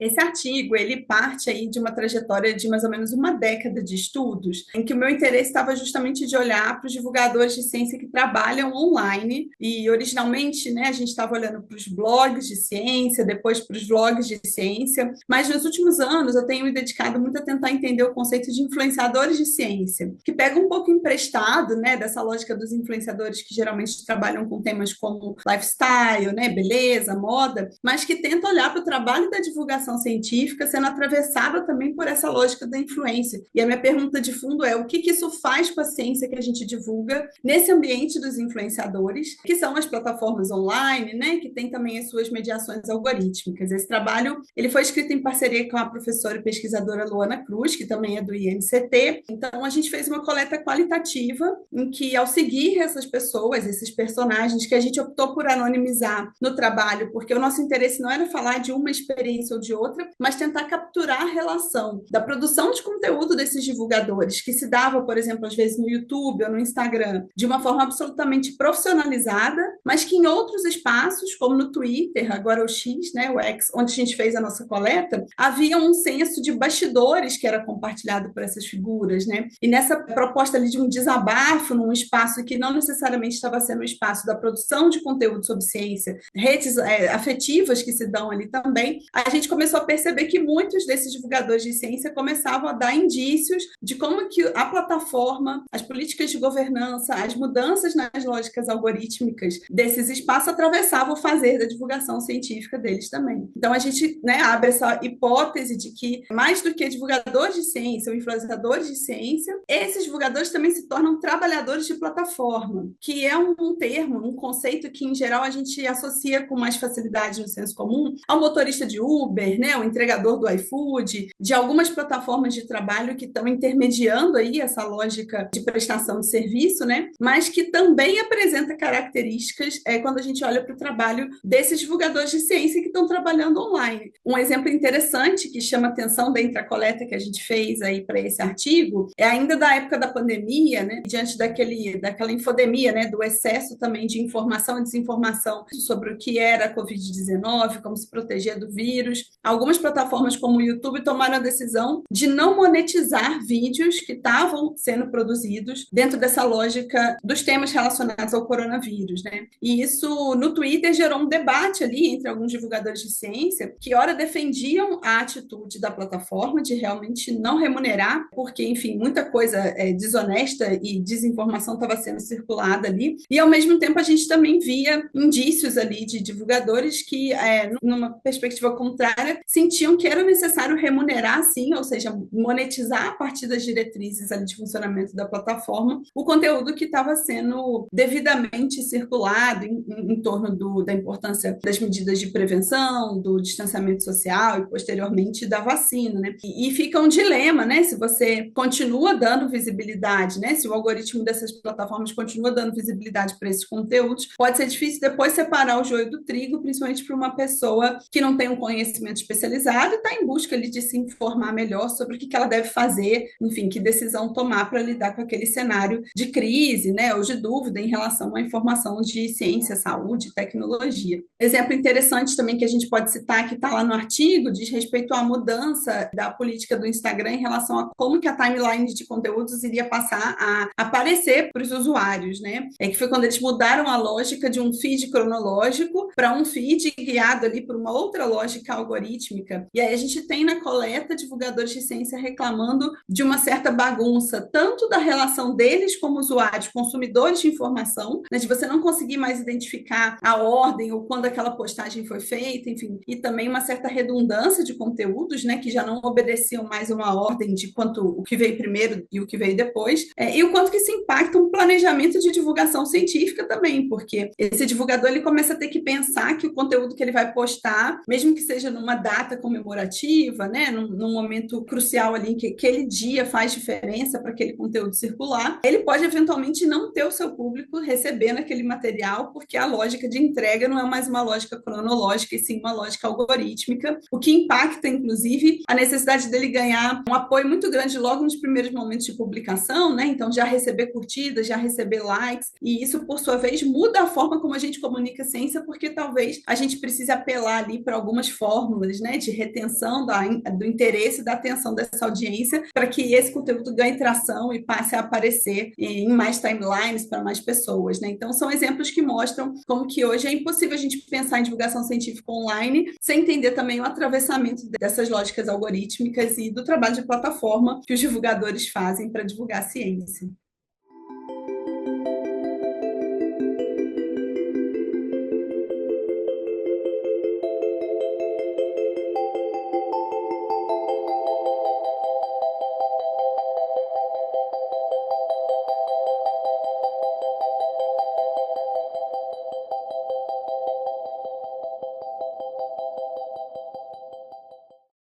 Esse artigo, ele parte aí de uma trajetória de mais ou menos uma década de estudos, em que o meu interesse estava justamente de olhar para os divulgadores de ciência que trabalham online, e originalmente, né, a gente estava olhando para os blogs de ciência, depois para os vlogs de ciência, mas nos últimos anos eu tenho me dedicado muito a tentar entender o conceito de influenciadores de ciência, que pega um pouco emprestado, né, dessa lógica dos influenciadores que geralmente trabalham com temas como lifestyle, né, beleza, moda, mas que tenta olhar para o trabalho da divulgação científica sendo atravessada também por essa lógica da influência. E a minha pergunta de fundo é: o que isso faz com a ciência que a gente divulga nesse ambiente dos influenciadores, que são as plataformas online, né, que tem também as suas mediações algorítmicas. Esse trabalho, ele foi escrito em parceria com a professora e pesquisadora Luana Cruz, que também é do INCT. Então, a gente fez uma coleta qualitativa em que, ao seguir essas pessoas, esses personagens, que a gente optou por anonimizar no trabalho, porque o nosso interesse não era falar de uma experiência ou de outra, mas tentar capturar a relação da produção de conteúdo desses divulgadores, que se dava, por exemplo, às vezes no YouTube ou no Instagram, de uma forma absolutamente profissionalizada, mas que em outros espaços, como no Twitter, agora o X, né, o X, onde a gente fez a nossa coleta, havia um senso de bastidores que era compartilhado por essas figuras, né? E nessa proposta ali de um desabafo num espaço que não necessariamente estava sendo o espaço da produção de conteúdo sobre ciência, redes afetivas que se dão ali também, a gente começou a perceber que muitos desses divulgadores de ciência começavam a dar indícios de como que a plataforma, as políticas de governança, as mudanças nas lógicas algorítmicas desses espaços atravessavam o fazer da divulgação científica deles também. Então, a gente, né, abre essa hipótese de que, mais do que divulgadores de ciência ou influenciadores de ciência, esses divulgadores também se tornam trabalhadores de plataforma, que é um termo, um conceito que, em geral, a gente associa com mais facilidade no senso comum ao motorista de Uber, né, o entregador do iFood, de algumas plataformas de trabalho que estão intermediando aí essa lógica de prestação de serviço, né, mas que também apresenta características quando a gente olha para o trabalho desses divulgadores de ciência que estão trabalhando online. Um exemplo interessante que chama atenção dentro da coleta que a gente fez aí para esse artigo é ainda da época da pandemia, né, diante daquela infodemia, né, do excesso também de informação e desinformação sobre o que era a Covid-19, como se proteger do vírus. Algumas plataformas como o YouTube tomaram a decisão de não monetizar vídeos que estavam sendo produzidos dentro dessa lógica dos temas relacionados ao coronavírus, né? E isso no Twitter gerou um debate ali entre alguns divulgadores de ciência que ora defendiam a atitude da plataforma de realmente não remunerar, porque, enfim, muita coisa desonesta e desinformação estava sendo circulada ali, e ao mesmo tempo a gente também via indícios ali de divulgadores que, numa perspectiva contrária, sentiam que era necessário remunerar, sim, ou seja, monetizar a partir das diretrizes ali de funcionamento da plataforma, o conteúdo que estava sendo devidamente circulado em torno da importância das medidas de prevenção, do distanciamento social e, posteriormente, da vacina, né? E fica um dilema, né? Se você continua dando visibilidade, né? Se o algoritmo dessas plataformas continua dando visibilidade para esses conteúdos, pode ser difícil depois separar o joio do trigo, principalmente para uma pessoa que não tem um conhecimento especializado e está em busca ali de se informar melhor sobre o que ela deve fazer, enfim, que decisão tomar para lidar com aquele cenário de crise, né, ou de dúvida em relação à informação de ciência, saúde e tecnologia. Exemplo interessante também que a gente pode citar, que está lá no artigo, diz respeito à mudança da política do Instagram em relação a como que a timeline de conteúdos iria passar a aparecer para os usuários, né? Que foi quando eles mudaram a lógica de um feed cronológico para um feed guiado ali por uma outra lógica algorítmica. E aí a gente tem na coleta divulgadores de ciência reclamando de uma certa bagunça, tanto da relação deles como usuários, consumidores de informação, né, de você não conseguir mais identificar a ordem ou quando aquela postagem foi feita, enfim, e também uma certa redundância de conteúdos, né, que já não obedeciam mais uma ordem de quanto o que veio primeiro e o que veio depois, e o quanto que isso impacta um planejamento de divulgação científica também, porque esse divulgador ele começa a ter que pensar que o conteúdo que ele vai postar, mesmo que seja numa data comemorativa, né, num momento crucial ali, que aquele dia faz diferença para aquele conteúdo circular, ele pode eventualmente não ter o seu público recebendo aquele material, porque a lógica de entrega não é mais uma lógica cronológica, e sim uma lógica algorítmica, o que impacta, inclusive, a necessidade dele ganhar um apoio muito grande logo nos primeiros momentos de publicação, né? Então, já receber curtidas, já receber likes, e isso, por sua vez, muda a forma como a gente comunica a ciência, porque talvez a gente precise apelar ali para algumas fórmulas fatores, né, de retenção do interesse e da atenção dessa audiência para que esse conteúdo ganhe tração e passe a aparecer em mais timelines para mais pessoas, né? Então, são exemplos que mostram como que hoje é impossível a gente pensar em divulgação científica online sem entender também o atravessamento dessas lógicas algorítmicas e do trabalho de plataforma que os divulgadores fazem para divulgar a ciência.